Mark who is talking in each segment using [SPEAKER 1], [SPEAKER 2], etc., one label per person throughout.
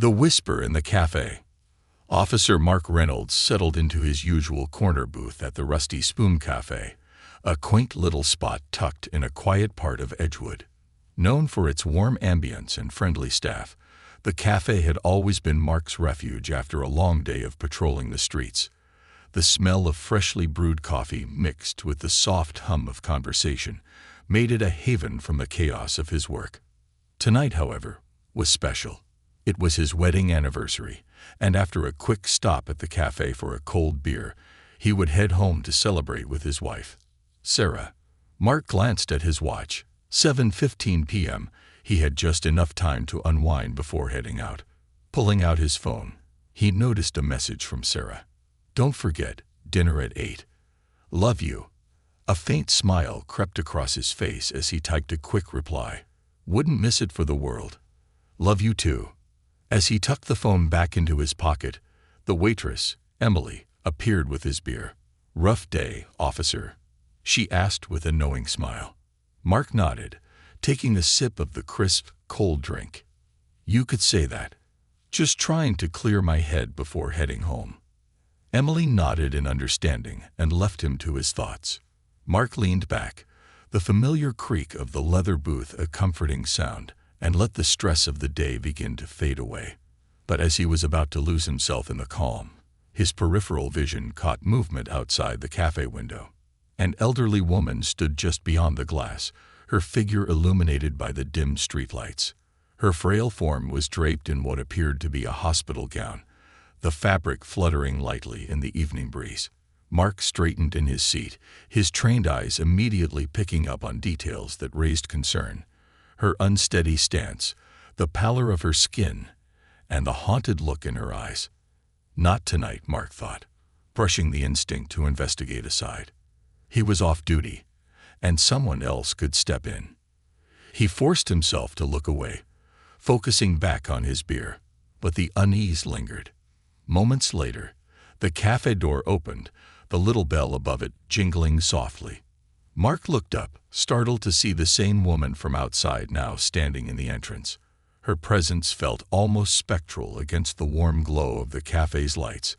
[SPEAKER 1] The whisper in the café. Officer Mark Reynolds settled into his usual corner booth at the Rusty Spoon Café, a quaint little spot tucked in a quiet part of Edgewood. Known for its warm ambience and friendly staff, the café had always been Mark's refuge after a long day of patrolling the streets. The smell of freshly brewed coffee mixed with the soft hum of conversation made it a haven from the chaos of his work. Tonight, however, was special. It was his wedding anniversary, and after a quick stop at the cafe for a cold beer, he would head home to celebrate with his wife, Sarah. Mark glanced at his watch. 7:15 p.m. He had just enough time to unwind before heading out. Pulling out his phone, he noticed a message from Sarah. "Don't forget, dinner at 8. Love you." A faint smile crept across his face as he typed a quick reply. "Wouldn't miss it for the world. Love you too." As he tucked the phone back into his pocket, the waitress, Emily, appeared with his beer. "Rough day, officer?" she asked with a knowing smile. Mark nodded, taking a sip of the crisp, cold drink. "You could say that. Just trying to clear my head before heading home." Emily nodded in understanding and left him to his thoughts. Mark leaned back, the familiar creak of the leather booth a comforting sound, and let the stress of the day begin to fade away. But as he was about to lose himself in the calm, his peripheral vision caught movement outside the cafe window. An elderly woman stood just beyond the glass, her figure illuminated by the dim streetlights. Her frail form was draped in what appeared to be a hospital gown, the fabric fluttering lightly in the evening breeze. Mark straightened in his seat, his trained eyes immediately picking up on details that raised concern. Her unsteady stance, the pallor of her skin, and the haunted look in her eyes. Not tonight, Mark thought, brushing the instinct to investigate aside. He was off duty, and someone else could step in. He forced himself to look away, focusing back on his beer, but the unease lingered. Moments later, the cafe door opened, the little bell above it jingling softly. Mark looked up, startled to see the same woman from outside now standing in the entrance. Her presence felt almost spectral against the warm glow of the cafe's lights.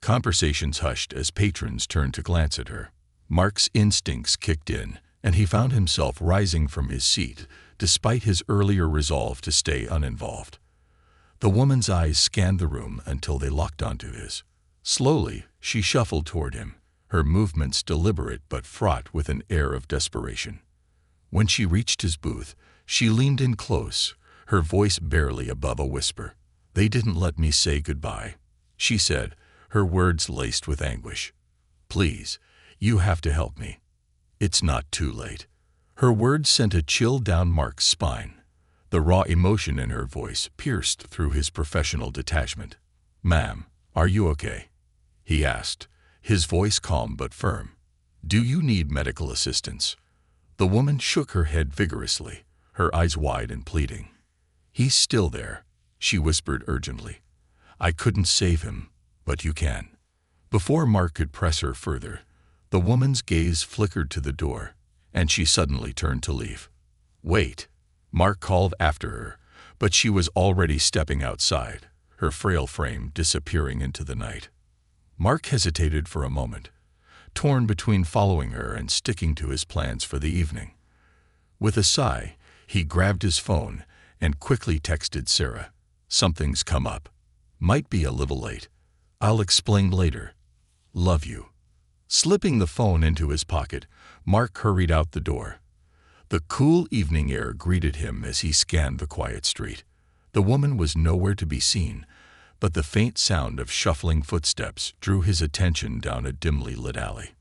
[SPEAKER 1] Conversations hushed as patrons turned to glance at her. Mark's instincts kicked in, and he found himself rising from his seat, despite his earlier resolve to stay uninvolved. The woman's eyes scanned the room until they locked onto his. Slowly, she shuffled toward him, her movements deliberate but fraught with an air of desperation. When she reached his booth, she leaned in close, her voice barely above a whisper. "They didn't let me say goodbye," she said, her words laced with anguish. "Please, you have to help me. It's not too late." Her words sent a chill down Mark's spine. The raw emotion in her voice pierced through his professional detachment. "Ma'am, are you okay?" he asked, his voice calm but firm. "Do you need medical assistance?" The woman shook her head vigorously, her eyes wide and pleading. "He's still there," she whispered urgently. "I couldn't save him, but you can." Before Mark could press her further, the woman's gaze flickered to the door, and she suddenly turned to leave. "Wait," Mark called after her, but she was already stepping outside, her frail frame disappearing into the night. Mark hesitated for a moment, torn between following her and sticking to his plans for the evening. With a sigh, he grabbed his phone and quickly texted Sarah. "Something's come up. Might be a little late. I'll explain later. Love you." Slipping the phone into his pocket, Mark hurried out the door. The cool evening air greeted him as he scanned the quiet street. The woman was nowhere to be seen, but the faint sound of shuffling footsteps drew his attention down a dimly lit alley.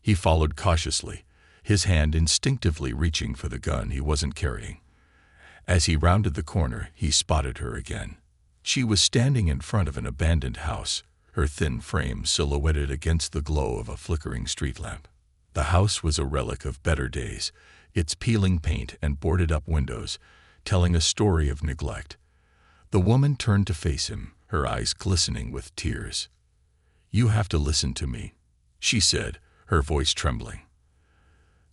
[SPEAKER 1] He followed cautiously, his hand instinctively reaching for the gun he wasn't carrying. As he rounded the corner, he spotted her again. She was standing in front of an abandoned house, her thin frame silhouetted against the glow of a flickering street lamp. The house was a relic of better days, its peeling paint and boarded-up windows telling a story of neglect. The woman turned to face him, her eyes glistening with tears. "You have to listen to me," she said, her voice trembling.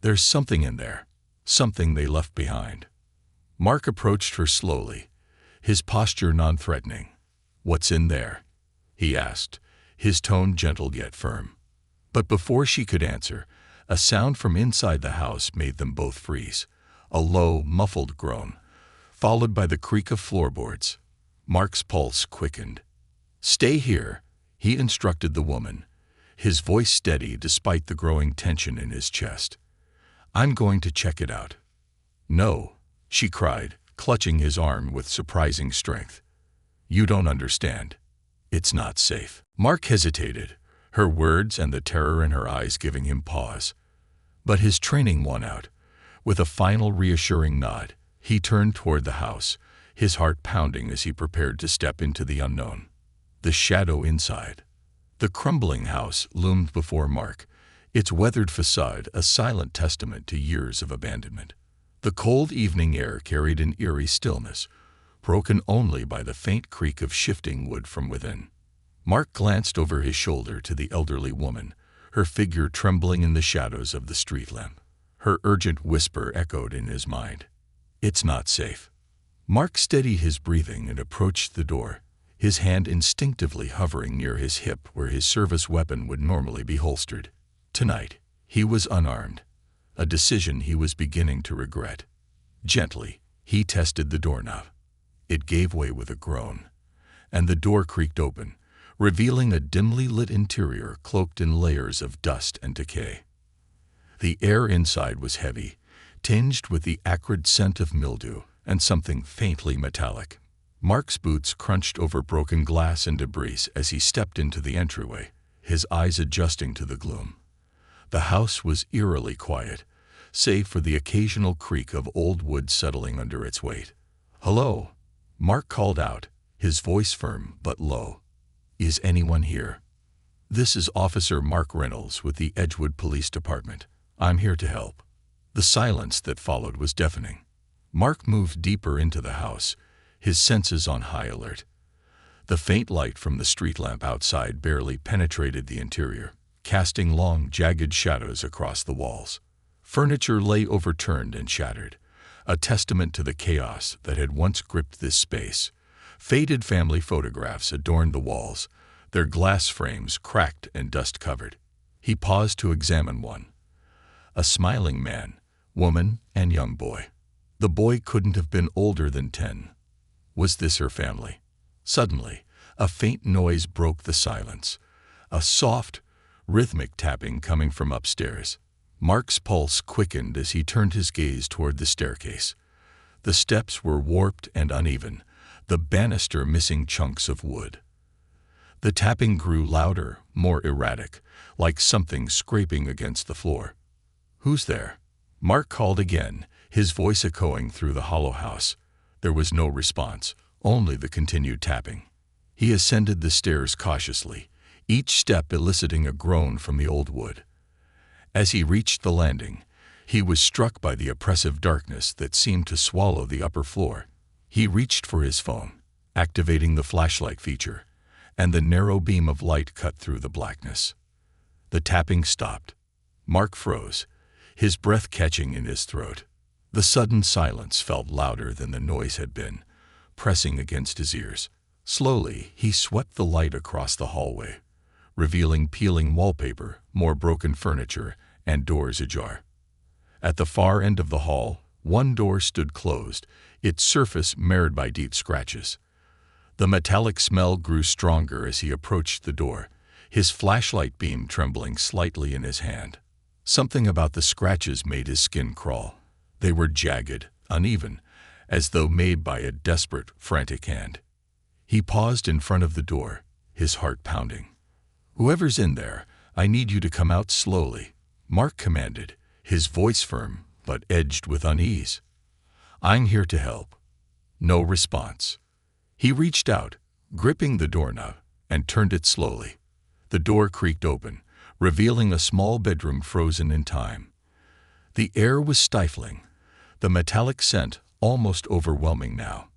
[SPEAKER 1] "There's something in there, something they left behind." Mark approached her slowly, his posture non-threatening. "What's in there?" he asked, his tone gentle yet firm. But before she could answer, a sound from inside the house made them both freeze, a low, muffled groan, followed by the creak of floorboards. Mark's pulse quickened. "Stay here," he instructed the woman, his voice steady despite the growing tension in his chest. "I'm going to check it out." "No," she cried, clutching his arm with surprising strength. "You don't understand. It's not safe." Mark hesitated, her words and the terror in her eyes giving him pause. But his training won out. With a final reassuring nod, he turned toward the house, his heart pounding as he prepared to step into the unknown. The shadow inside. The crumbling house loomed before Mark, its weathered facade a silent testament to years of abandonment. The cold evening air carried an eerie stillness, broken only by the faint creak of shifting wood from within. Mark glanced over his shoulder to the elderly woman, her figure trembling in the shadows of the street lamp. Her urgent whisper echoed in his mind. "It's not safe." Mark steadied his breathing and approached the door, his hand instinctively hovering near his hip where his service weapon would normally be holstered. Tonight, he was unarmed, a decision he was beginning to regret. Gently, he tested the doorknob. It gave way with a groan, and the door creaked open, revealing a dimly lit interior cloaked in layers of dust and decay. The air inside was heavy, tinged with the acrid scent of mildew and something faintly metallic. Mark's boots crunched over broken glass and debris as he stepped into the entryway, his eyes adjusting to the gloom. The house was eerily quiet, save for the occasional creak of old wood settling under its weight. "Hello," Mark called out, his voice firm but low. "Is anyone here?" "This is Officer Mark Reynolds with the Edgewood Police Department. I'm here to help." The silence that followed was deafening. Mark moved deeper into the house, his senses on high alert. The faint light from the street lamp outside barely penetrated the interior, casting long, jagged shadows across the walls. Furniture lay overturned and shattered, a testament to the chaos that had once gripped this space. Faded family photographs adorned the walls, their glass frames cracked and dust-covered. He paused to examine one. A smiling man, woman, and young boy. The boy couldn't have been older than 10. Was this her family? Suddenly, a faint noise broke the silence, a soft, rhythmic tapping coming from upstairs. Mark's pulse quickened as he turned his gaze toward the staircase. The steps were warped and uneven, the banister missing chunks of wood. The tapping grew louder, more erratic, like something scraping against the floor. "Who's there?" Mark called again, his voice echoing through the hollow house. There was no response, only the continued tapping. He ascended the stairs cautiously, each step eliciting a groan from the old wood. As he reached the landing, he was struck by the oppressive darkness that seemed to swallow the upper floor. He reached for his phone, activating the flashlight feature, and the narrow beam of light cut through the blackness. The tapping stopped. Mark froze, his breath catching in his throat. The sudden silence felt louder than the noise had been, pressing against his ears. Slowly, he swept the light across the hallway, revealing peeling wallpaper, more broken furniture, and doors ajar. At the far end of the hall, one door stood closed, its surface marred by deep scratches. The metallic smell grew stronger as he approached the door, his flashlight beam trembling slightly in his hand. Something about the scratches made his skin crawl. They were jagged, uneven, as though made by a desperate, frantic hand. He paused in front of the door, his heart pounding. "Whoever's in there, I need you to come out slowly," Mark commanded, his voice firm but edged with unease. "I'm here to help." No response. He reached out, gripping the doorknob, and turned it slowly. The door creaked open, revealing a small bedroom frozen in time. The air was stifling, the metallic scent almost overwhelming now.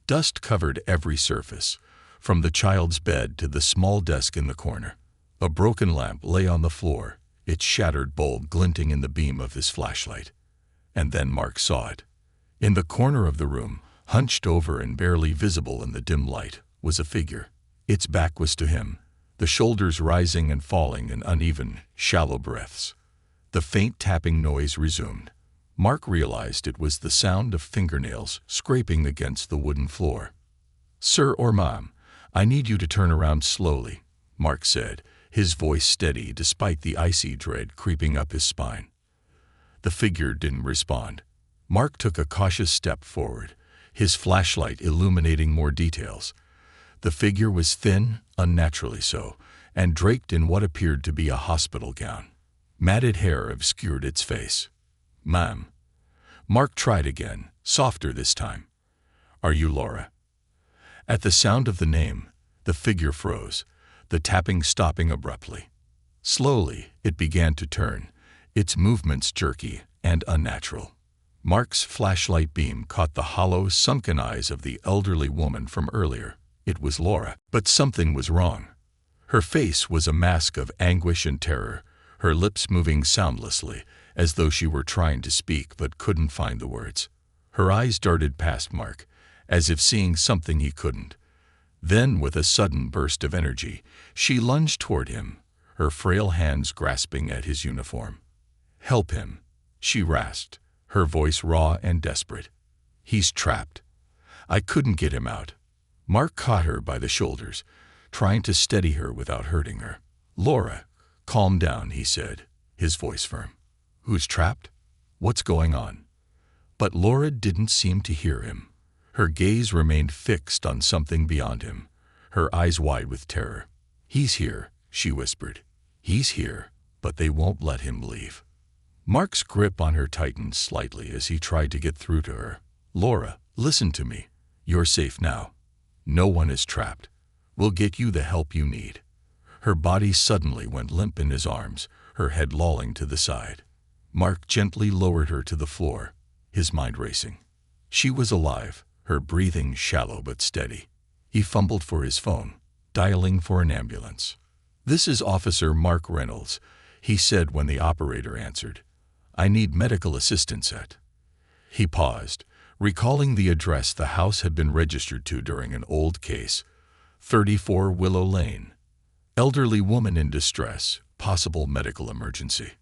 [SPEAKER 1] Dust covered every surface, from the child's bed to the small desk in the corner. A broken lamp lay on the floor, its shattered bulb glinting in the beam of his flashlight. And then Mark saw it. In the corner of the room, hunched over and barely visible in the dim light, was a figure. Its back was to him, the shoulders rising and falling in uneven, shallow breaths. The faint tapping noise resumed. Mark realized it was the sound of fingernails scraping against the wooden floor. "Sir or ma'am, I need you to turn around slowly," Mark said, his voice steady despite the icy dread creeping up his spine. The figure didn't respond. Mark took a cautious step forward, his flashlight illuminating more details. The figure was thin, unnaturally so, and draped in what appeared to be a hospital gown. Matted hair obscured its face. "Ma'am." Mark tried again, softer this time. "Are you Laura?" At the sound of the name, the figure froze, the tapping stopping abruptly. Slowly, it began to turn, its movements jerky and unnatural. Mark's flashlight beam caught the hollow, sunken eyes of the elderly woman from earlier. It was Laura, but something was wrong. Her face was a mask of anguish and terror, her lips moving soundlessly, as though she were trying to speak but couldn't find the words. Her eyes darted past Mark, as if seeing something he couldn't. Then, with a sudden burst of energy, she lunged toward him, her frail hands grasping at his uniform. "Help him," she rasped, her voice raw and desperate. "He's trapped. I couldn't get him out." Mark caught her by the shoulders, trying to steady her without hurting her. "Laura, calm down," he said, his voice firm. "Who's trapped? What's going on?" But Laura didn't seem to hear him. Her gaze remained fixed on something beyond him, her eyes wide with terror. "He's here," she whispered. "He's here, but they won't let him leave." Mark's grip on her tightened slightly as he tried to get through to her. "Laura, listen to me. You're safe now. No one is trapped. We'll get you the help you need." Her body suddenly went limp in his arms, her head lolling to the side. Mark gently lowered her to the floor, his mind racing. She was alive, her breathing shallow but steady. He fumbled for his phone, dialing for an ambulance. "This is Officer Mark Reynolds," he said when the operator answered. "I need medical assistance at—" He paused, recalling the address the house had been registered to during an old case, 34 Willow Lane. Elderly woman in distress, possible medical emergency.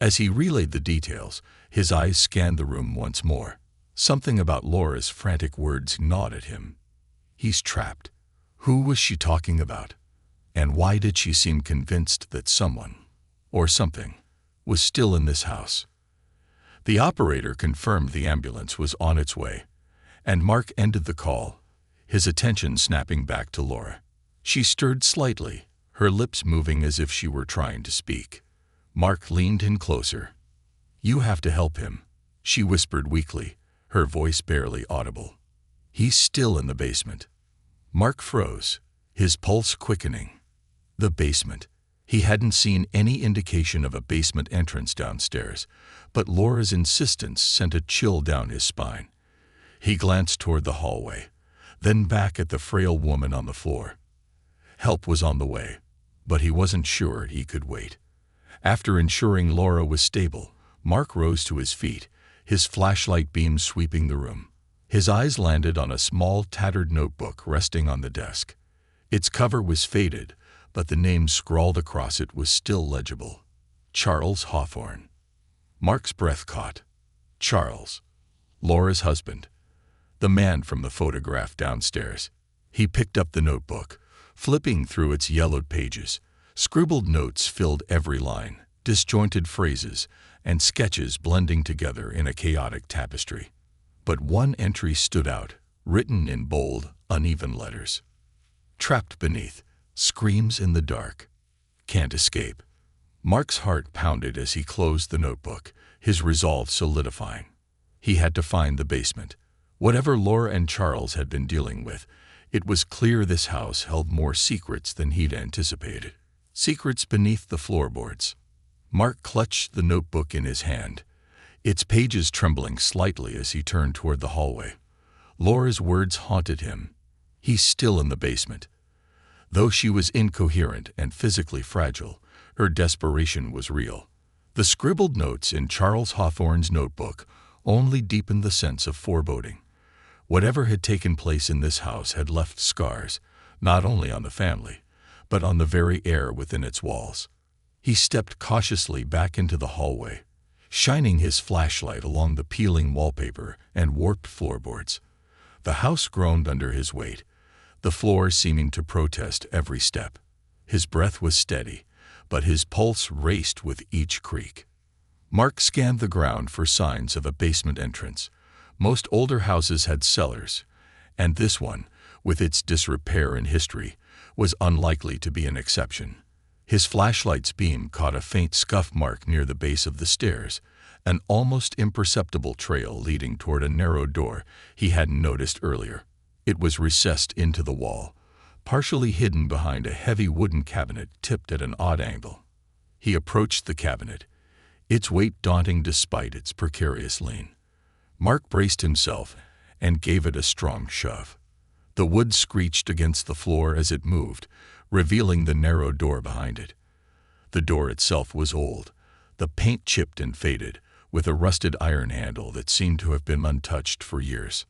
[SPEAKER 1] As he relayed the details, his eyes scanned the room once more. Something about Laura's frantic words gnawed at him. He's trapped. Who was she talking about? And why did she seem convinced that someone, or something, was still in this house? The operator confirmed the ambulance was on its way, and Mark ended the call, his attention snapping back to Laura. She stirred slightly, her lips moving as if she were trying to speak. Mark leaned in closer. "You have to help him," she whispered weakly, her voice barely audible. "He's still in the basement." Mark froze, his pulse quickening. The basement. He hadn't seen any indication of a basement entrance downstairs, but Laura's insistence sent a chill down his spine. He glanced toward the hallway, then back at the frail woman on the floor. Help was on the way, but he wasn't sure he could wait. After ensuring Laura was stable, Mark rose to his feet, his flashlight beam sweeping the room. His eyes landed on a small, tattered notebook resting on the desk. Its cover was faded, but the name scrawled across it was still legible. Charles Hawthorne. Mark's breath caught. Charles, Laura's husband, the man from the photograph downstairs. He picked up the notebook, flipping through its yellowed pages. Scribbled notes filled every line, disjointed phrases, and sketches blending together in a chaotic tapestry. But one entry stood out, written in bold, uneven letters. "Trapped beneath. Screams in the dark. Can't escape." Mark's heart pounded as he closed the notebook, his resolve solidifying. He had to find the basement. Whatever Laura and Charles had been dealing with, it was clear this house held more secrets than he'd anticipated. Secrets beneath the floorboards. Mark clutched the notebook in his hand, its pages trembling slightly as he turned toward the hallway. Laura's words haunted him. He's still in the basement. Though she was incoherent and physically fragile, her desperation was real. The scribbled notes in Charles Hawthorne's notebook only deepened the sense of foreboding. Whatever had taken place in this house had left scars, not only on the family, but on the very air within its walls. He stepped cautiously back into the hallway, shining his flashlight along the peeling wallpaper and warped floorboards. The house groaned under his weight, the floor seeming to protest every step. His breath was steady, but his pulse raced with each creak. Mark scanned the ground for signs of a basement entrance. Most older houses had cellars, and this one, with its disrepair and history, was unlikely to be an exception. His flashlight's beam caught a faint scuff mark near the base of the stairs, an almost imperceptible trail leading toward a narrow door he hadn't noticed earlier. It was recessed into the wall, partially hidden behind a heavy wooden cabinet tipped at an odd angle. He approached the cabinet, its weight daunting despite its precarious lean. Mark braced himself and gave it a strong shove. The wood screeched against the floor as it moved, revealing the narrow door behind it. The door itself was old, the paint chipped and faded, with a rusted iron handle that seemed to have been untouched for years.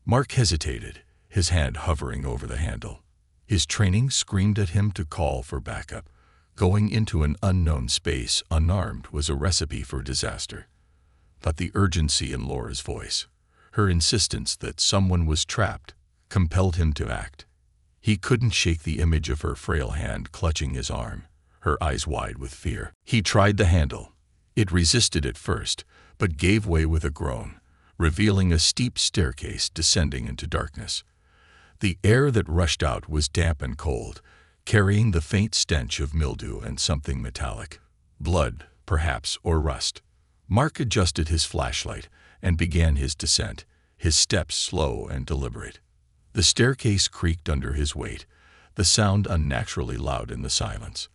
[SPEAKER 1] Mark hesitated, his hand hovering over the handle. His training screamed at him to call for backup. Going into an unknown space unarmed was a recipe for disaster. But the urgency in Laura's voice, her insistence that someone was trapped, compelled him to act. He couldn't shake the image of her frail hand clutching his arm, her eyes wide with fear. He tried the handle. It resisted at first, but gave way with a groan, revealing a steep staircase descending into darkness. The air that rushed out was damp and cold, carrying the faint stench of mildew and something metallic. Blood, perhaps, or rust. Mark adjusted his flashlight and began his descent, his steps slow and deliberate. The staircase creaked under his weight, the sound unnaturally loud in the silence.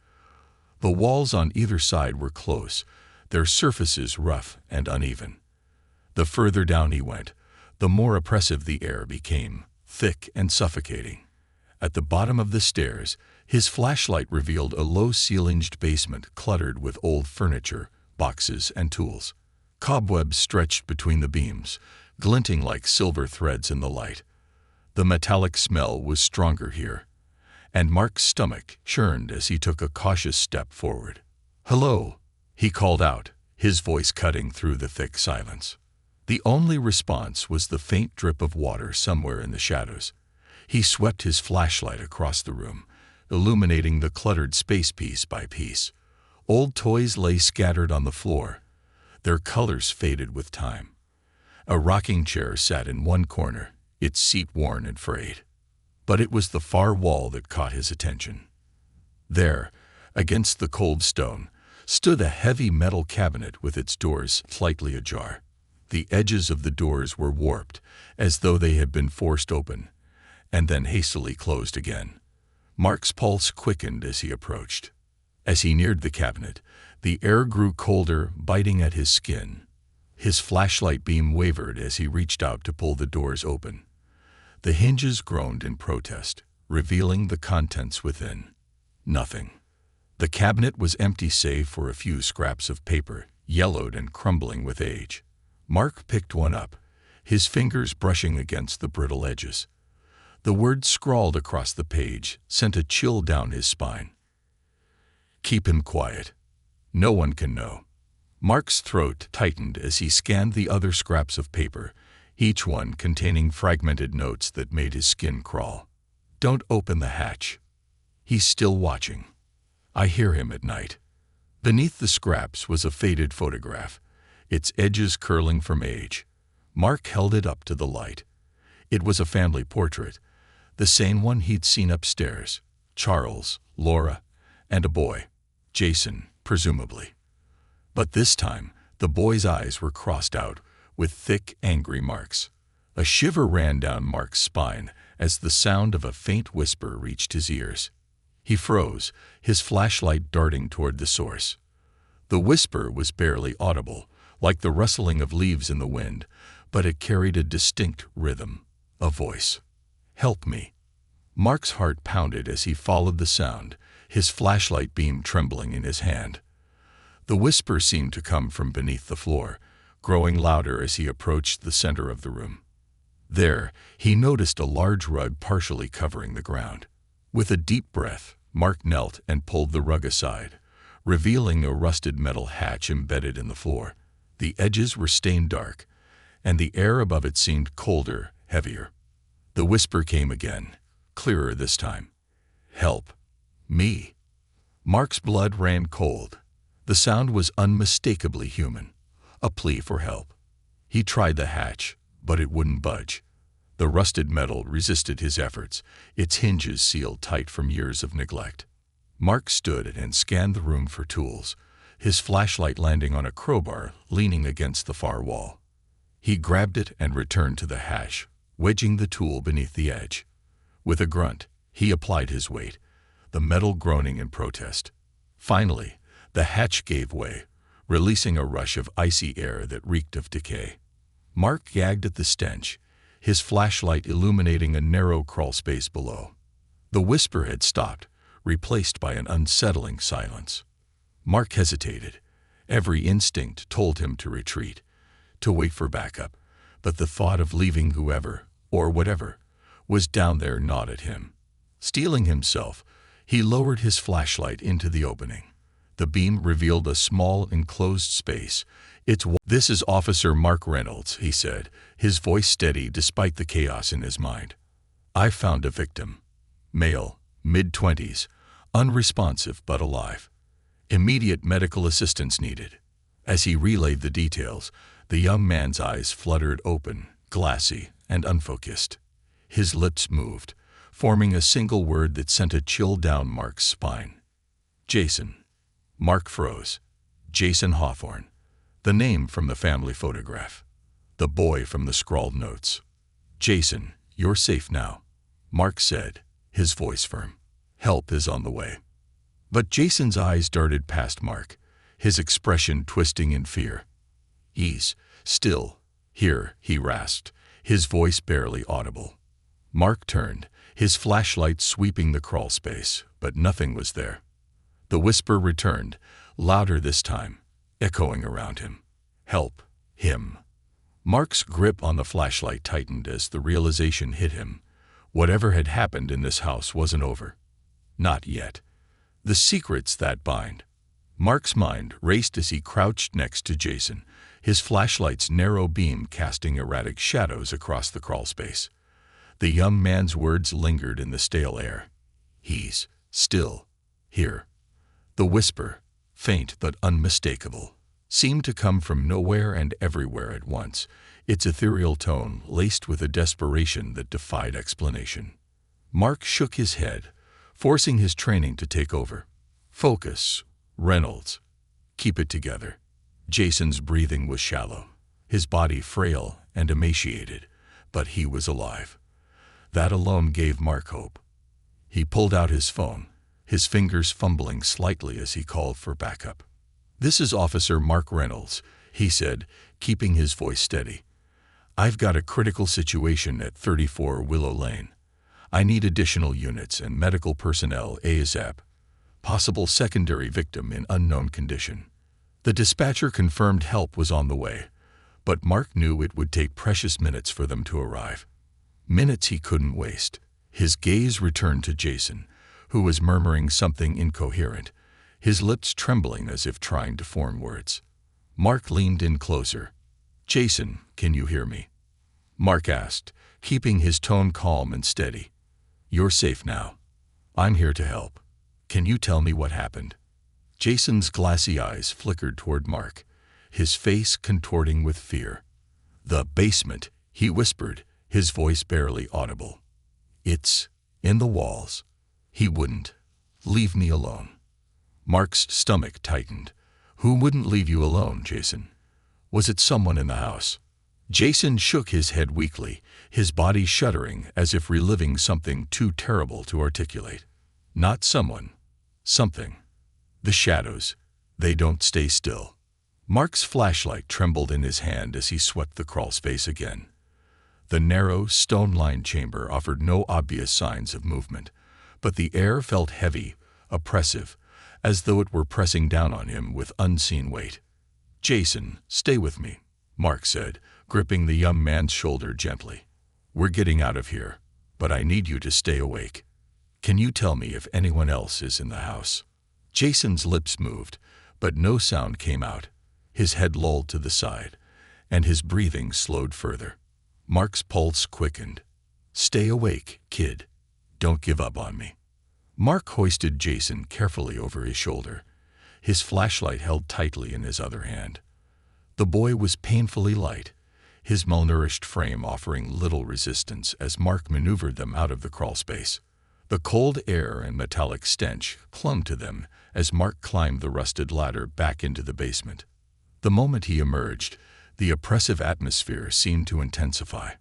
[SPEAKER 1] The walls on either side were close, their surfaces rough and uneven. The further down he went, the more oppressive the air became, thick and suffocating. At the bottom of the stairs, his flashlight revealed a low-ceilinged basement cluttered with old furniture, boxes, and tools. Cobwebs stretched between the beams, glinting like silver threads in the light. The metallic smell was stronger here, and Mark's stomach churned as he took a cautious step forward. "Hello," he called out, his voice cutting through the thick silence. The only response was the faint drip of water somewhere in the shadows. He swept his flashlight across the room, illuminating the cluttered space piece by piece. Old toys lay scattered on the floor, their colors faded with time. A rocking chair sat in one corner, its seat worn and frayed. But it was the far wall that caught his attention. There, against the cold stone, stood a heavy metal cabinet with its doors slightly ajar. The edges of the doors were warped, as though they had been forced open, and then hastily closed again. Mark's pulse quickened as he approached. As he neared the cabinet, the air grew colder, biting at his skin. His flashlight beam wavered as he reached out to pull the doors open. The hinges groaned in protest, revealing the contents within. Nothing. The cabinet was empty save for a few scraps of paper, yellowed and crumbling with age. Mark picked one up, his fingers brushing against the brittle edges. The words scrawled across the page sent a chill down his spine. "Keep him quiet. No one can know." Mark's throat tightened as he scanned the other scraps of paper, each one containing fragmented notes that made his skin crawl. "Don't open the hatch. He's still watching. I hear him at night." Beneath the scraps was a faded photograph, its edges curling from age. Mark held it up to the light. It was a family portrait, the same one he'd seen upstairs. Charles, Laura, and a boy. Jason, presumably. But this time, the boy's eyes were crossed out, with thick, angry marks. A shiver ran down Mark's spine as the sound of a faint whisper reached his ears. He froze, his flashlight darting toward the source. The whisper was barely audible, like the rustling of leaves in the wind, but it carried a distinct rhythm, a voice. "Help me." Mark's heart pounded as he followed the sound, his flashlight beam trembling in his hand. The whisper seemed to come from beneath the floor, growing louder as he approached the center of the room. There, he noticed a large rug partially covering the ground. With a deep breath, Mark knelt and pulled the rug aside, revealing a rusted metal hatch embedded in the floor. The edges were stained dark, and the air above it seemed colder, heavier. The whisper came again, clearer this time. "Help. Me." Mark's blood ran cold. The sound was unmistakably human, a plea for help. He tried the hatch, but it wouldn't budge. The rusted metal resisted his efforts, its hinges sealed tight from years of neglect. Mark stood and scanned the room for tools, his flashlight landing on a crowbar leaning against the far wall. He grabbed it and returned to the hatch, wedging the tool beneath the edge. With a grunt, he applied his weight, the metal groaning in protest. Finally, the hatch gave way, releasing a rush of icy air that reeked of decay. Mark gagged at the stench, his flashlight illuminating a narrow crawl space below. The whisper had stopped, replaced by an unsettling silence. Mark hesitated. Every instinct told him to retreat, to wait for backup, but the thought of leaving whoever, or whatever, was down there gnawed at him. Steeling himself, he lowered his flashlight into the opening. The beam revealed a small, enclosed space. "This is Officer Mark Reynolds," he said, his voice steady despite the chaos in his mind. "I found a victim. Male, mid-20s, unresponsive but alive. Immediate medical assistance needed." As he relayed the details, the young man's eyes fluttered open, glassy, and unfocused. His lips moved, forming a single word that sent a chill down Mark's spine. "Jason." Mark froze. Jason Hawthorne. The name from the family photograph. The boy from the scrawled notes. "Jason, you're safe now," Mark said, his voice firm. "Help is on the way." But Jason's eyes darted past Mark, his expression twisting in fear. "He's still here," he rasped, his voice barely audible. Mark turned, his flashlight sweeping the crawl space, but nothing was there. The whisper returned, louder this time, echoing around him. "Help him." Mark's grip on the flashlight tightened as the realization hit him. Whatever had happened in this house wasn't over. Not yet. The secrets that bind. Mark's mind raced as he crouched next to Jason, his flashlight's narrow beam casting erratic shadows across the crawl space. The young man's words lingered in the stale air. "He's still here." The whisper, faint but unmistakable, seemed to come from nowhere and everywhere at once, its ethereal tone laced with a desperation that defied explanation. Mark shook his head, forcing his training to take over. "Focus, Reynolds. Keep it together." Jason's breathing was shallow, his body frail and emaciated, but he was alive. That alone gave Mark hope. He pulled out his phone, his fingers fumbling slightly as he called for backup. "This is Officer Mark Reynolds," he said, keeping his voice steady. "I've got a critical situation at 34 Willow Lane. I need additional units and medical personnel ASAP. Possible secondary victim in unknown condition." The dispatcher confirmed help was on the way, but Mark knew it would take precious minutes for them to arrive. Minutes he couldn't waste. His gaze returned to Jason, who was murmuring something incoherent, his lips trembling as if trying to form words. Mark leaned in closer. "Jason, can you hear me?" Mark asked, keeping his tone calm and steady. "You're safe now. I'm here to help. Can you tell me what happened?" Jason's glassy eyes flickered toward Mark, his face contorting with fear. "The basement," he whispered, his voice barely audible. "It's in the walls." He wouldn't leave me alone. Mark's stomach tightened. "Who wouldn't leave you alone, Jason? Was it someone in the house?" Jason shook his head weakly, his body shuddering as if reliving something too terrible to articulate. "Not someone. Something. The shadows. They don't stay still." Mark's flashlight trembled in his hand as he swept the crawl space again. The narrow, stone-lined chamber offered no obvious signs of movement, but the air felt heavy, oppressive, as though it were pressing down on him with unseen weight. "Jason, stay with me," Mark said, gripping the young man's shoulder gently. "We're getting out of here, but I need you to stay awake. Can you tell me if anyone else is in the house?" Jason's lips moved, but no sound came out. His head lolled to the side, and his breathing slowed further. Mark's pulse quickened. "Stay awake, kid. Don't give up on me." Mark hoisted Jason carefully over his shoulder, his flashlight held tightly in his other hand. The boy was painfully light, his malnourished frame offering little resistance as Mark maneuvered them out of the crawlspace. The cold air and metallic stench clung to them as Mark climbed the rusted ladder back into the basement. The moment he emerged, the oppressive atmosphere seemed to intensify.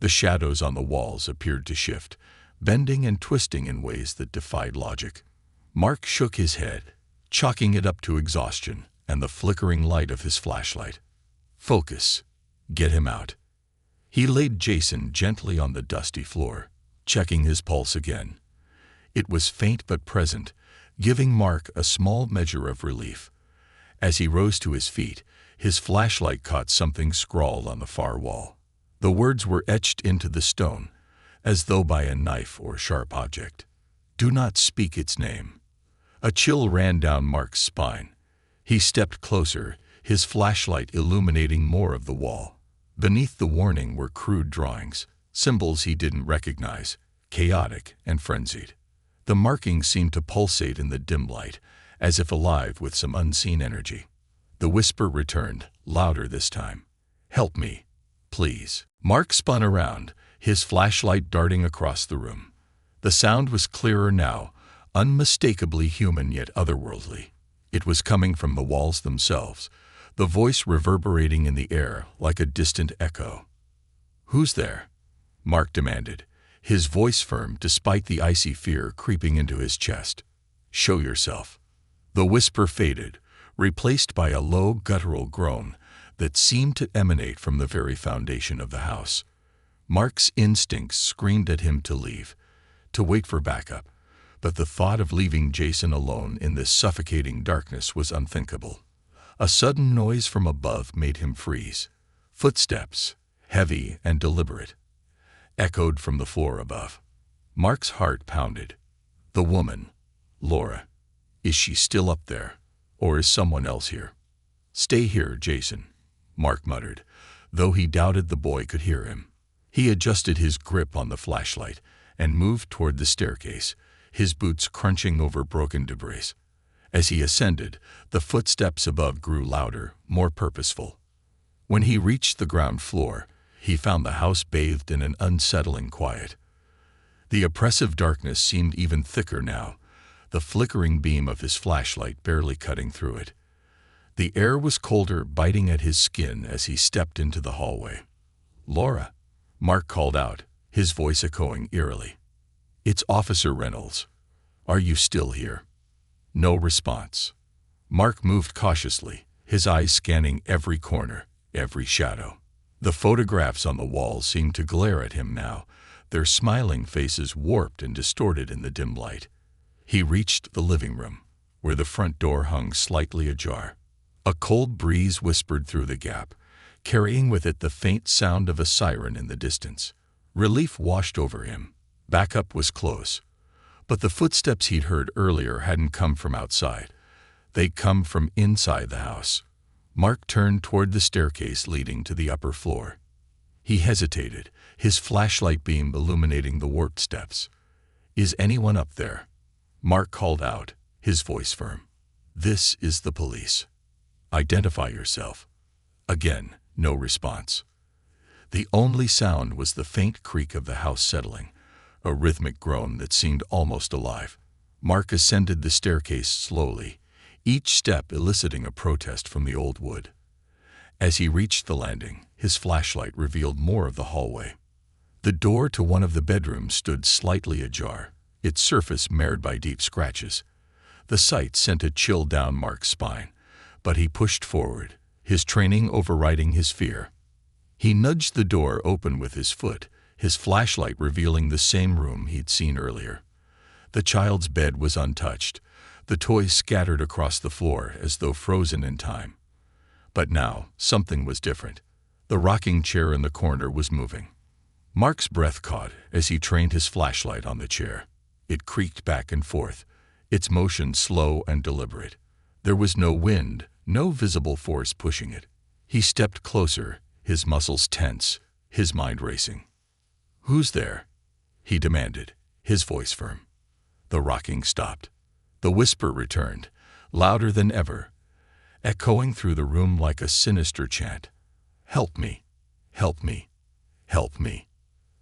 [SPEAKER 1] The shadows on the walls appeared to shift, bending and twisting in ways that defied logic. Mark shook his head, chalking it up to exhaustion and the flickering light of his flashlight. "Focus. Get him out." He laid Jason gently on the dusty floor, checking his pulse again. It was faint but present, giving Mark a small measure of relief. As he rose to his feet, his flashlight caught something scrawled on the far wall. The words were etched into the stone, as though by a knife or sharp object. "Do not speak its name." A chill ran down Mark's spine. He stepped closer, his flashlight illuminating more of the wall. Beneath the warning were crude drawings, symbols he didn't recognize, chaotic and frenzied. The markings seemed to pulsate in the dim light, as if alive with some unseen energy. The whisper returned, louder this time. "Help me, please." Mark spun around, his flashlight darting across the room. The sound was clearer now, unmistakably human yet otherworldly. It was coming from the walls themselves, the voice reverberating in the air like a distant echo. "Who's there?" Mark demanded, his voice firm despite the icy fear creeping into his chest. "Show yourself." The whisper faded, replaced by a low guttural groan that seemed to emanate from the very foundation of the house. Mark's instincts screamed at him to leave, to wait for backup, but the thought of leaving Jason alone in this suffocating darkness was unthinkable. A sudden noise from above made him freeze. Footsteps, heavy and deliberate, echoed from the floor above. Mark's heart pounded. The woman, Laura. Is she still up there, or is someone else here? "Stay here, Jason," Mark muttered, though he doubted the boy could hear him. He adjusted his grip on the flashlight and moved toward the staircase, his boots crunching over broken debris. As he ascended, the footsteps above grew louder, more purposeful. When he reached the ground floor, he found the house bathed in an unsettling quiet. The oppressive darkness seemed even thicker now, the flickering beam of his flashlight barely cutting through it. The air was colder, biting at his skin as he stepped into the hallway. "Laura," Mark called out, his voice echoing eerily. "It's Officer Reynolds. Are you still here?" No response. Mark moved cautiously, his eyes scanning every corner, every shadow. The photographs on the wall seemed to glare at him now, their smiling faces warped and distorted in the dim light. He reached the living room, where the front door hung slightly ajar. A cold breeze whispered through the gap, carrying with it the faint sound of a siren in the distance. Relief washed over him. Backup was close. But the footsteps he'd heard earlier hadn't come from outside. They'd come from inside the house. Mark turned toward the staircase leading to the upper floor. He hesitated, his flashlight beam illuminating the warped steps. "Is anyone up there?" Mark called out, his voice firm. "This is the police. Identify yourself." Again, no response. The only sound was the faint creak of the house settling, a rhythmic groan that seemed almost alive. Mark ascended the staircase slowly, each step eliciting a protest from the old wood. As he reached the landing, his flashlight revealed more of the hallway. The door to one of the bedrooms stood slightly ajar, its surface marred by deep scratches. The sight sent a chill down Mark's spine, but he pushed forward, his training overriding his fear. He nudged the door open with his foot, his flashlight revealing the same room he'd seen earlier. The child's bed was untouched, the toys scattered across the floor as though frozen in time. But now, something was different. The rocking chair in the corner was moving. Mark's breath caught as he trained his flashlight on the chair. It creaked back and forth, its motion slow and deliberate. There was no wind, no visible force pushing it. He stepped closer, his muscles tense, his mind racing. "Who's there?" he demanded, his voice firm. The rocking stopped. The whisper returned, louder than ever, echoing through the room like a sinister chant. "Help me! Help me! Help me!"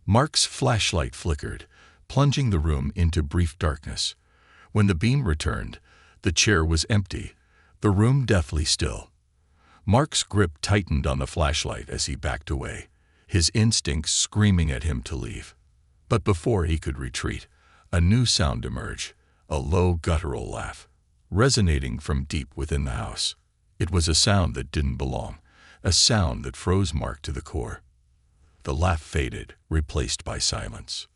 [SPEAKER 1] Mark's flashlight flickered, plunging the room into brief darkness. When the beam returned, the chair was empty, the room deathly still. Mark's grip tightened on the flashlight as he backed away, his instincts screaming at him to leave. But before he could retreat, a new sound emerged, a low guttural laugh, resonating from deep within the house. It was a sound that didn't belong, a sound that froze Mark to the core. The laugh faded, replaced by silence.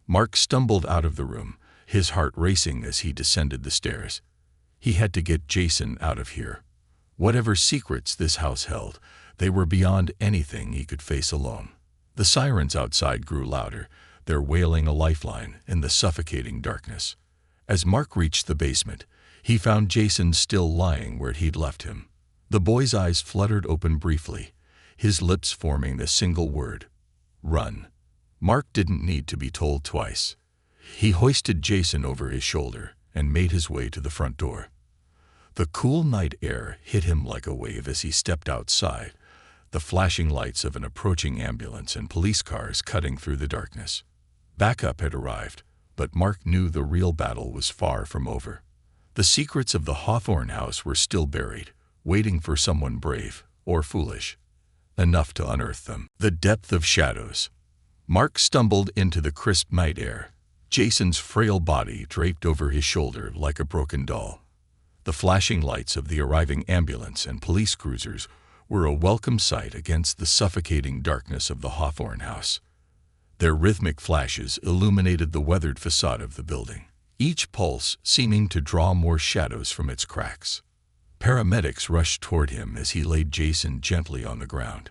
[SPEAKER 1] Mark stumbled out of the room, his heart racing as he descended the stairs. He had to get Jason out of here. Whatever secrets this house held, they were beyond anything he could face alone. The sirens outside grew louder, their wailing a lifeline in the suffocating darkness. As Mark reached the basement, he found Jason still lying where he'd left him. The boy's eyes fluttered open briefly, his lips forming a single word: "Run." Mark didn't need to be told twice. He hoisted Jason over his shoulder and made his way to the front door. The cool night air hit him like a wave as he stepped outside, the flashing lights of an approaching ambulance and police cars cutting through the darkness. Backup had arrived, but Mark knew the real battle was far from over. The secrets of the Hawthorne house were still buried, waiting for someone brave or foolish enough to unearth them. The depth of shadows. Mark stumbled into the crisp night air, Jason's frail body draped over his shoulder like a broken doll. The flashing lights of the arriving ambulance and police cruisers were a welcome sight against the suffocating darkness of the Hawthorne house. Their rhythmic flashes illuminated the weathered facade of the building, each pulse seeming to draw more shadows from its cracks. Paramedics rushed toward him as he laid Jason gently on the ground.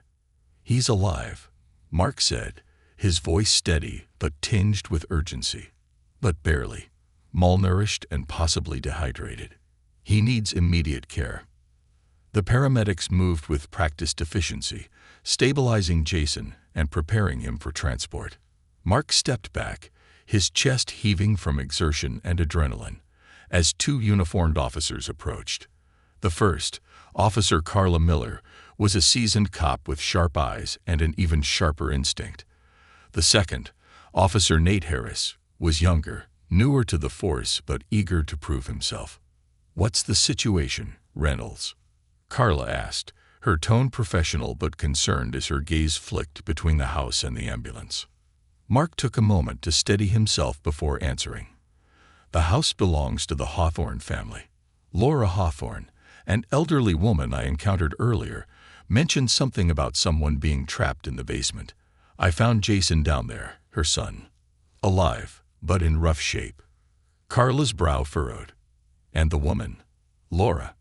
[SPEAKER 1] "He's alive," Mark said, his voice steady but tinged with urgency. "But barely. Malnourished and possibly dehydrated. He needs immediate care." The paramedics moved with practiced efficiency, stabilizing Jason and preparing him for transport. Mark stepped back, his chest heaving from exertion and adrenaline, as two uniformed officers approached. The first, Officer Carla Miller, was a seasoned cop with sharp eyes and an even sharper instinct. The second, Officer Nate Harris, was younger, newer to the force but eager to prove himself. "What's the situation, Reynolds?" Carla asked, her tone professional but concerned as her gaze flicked between the house and the ambulance. Mark took a moment to steady himself before answering. "The house belongs to the Hawthorne family. Laura Hawthorne, an elderly woman I encountered earlier, mentioned something about someone being trapped in the basement. I found Jason down there, her son. Alive, but in rough shape." Carla's brow furrowed. "And the woman, Laura?"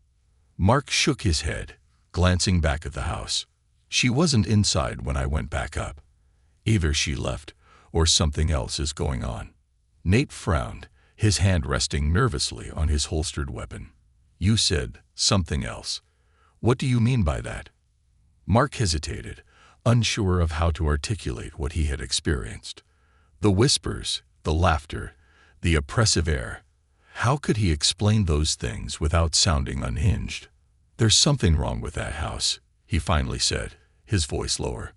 [SPEAKER 1] Mark shook his head, glancing back at the house. "She wasn't inside when I went back up. Either she left, or something else is going on." Nate frowned, his hand resting nervously on his holstered weapon. "You said something else. What do you mean by that?" Mark hesitated, unsure of how to articulate what he had experienced. The whispers, the laughter, the oppressive air. How could he explain those things without sounding unhinged? "There's something wrong with that house," he finally said, his voice lower.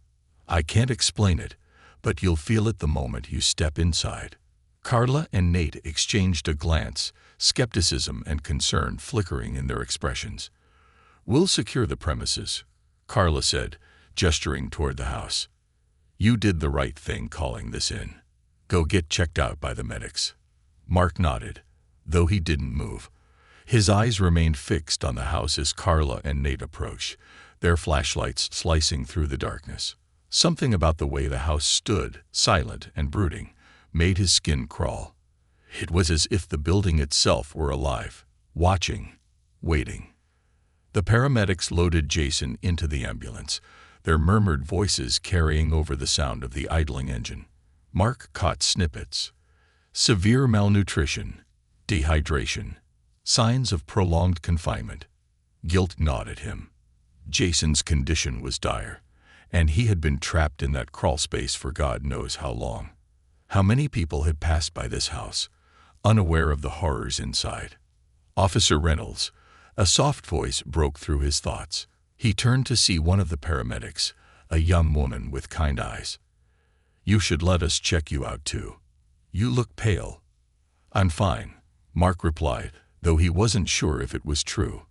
[SPEAKER 1] "I can't explain it, but you'll feel it the moment you step inside." Carla and Nate exchanged a glance, skepticism and concern flickering in their expressions. "We'll secure the premises," Carla said, gesturing toward the house. "You did the right thing calling this in. Go get checked out by the medics." Mark nodded, though he didn't move. His eyes remained fixed on the house as Carla and Nate approached, their flashlights slicing through the darkness. Something about the way the house stood, silent and brooding, made his skin crawl. It was as if the building itself were alive, watching, waiting. The paramedics loaded Jason into the ambulance, their murmured voices carrying over the sound of the idling engine. Mark caught snippets. Severe malnutrition, dehydration, signs of prolonged confinement. Guilt gnawed at him. Jason's condition was dire, and he had been trapped in that crawl space for God knows how long. How many people had passed by this house, unaware of the horrors inside? Officer Reynolds, a soft voice broke through his thoughts. He turned to see one of the paramedics, a young woman with kind eyes. "You should let us check you out too. You look pale." "I'm fine," Mark replied, though he wasn't sure if it was true.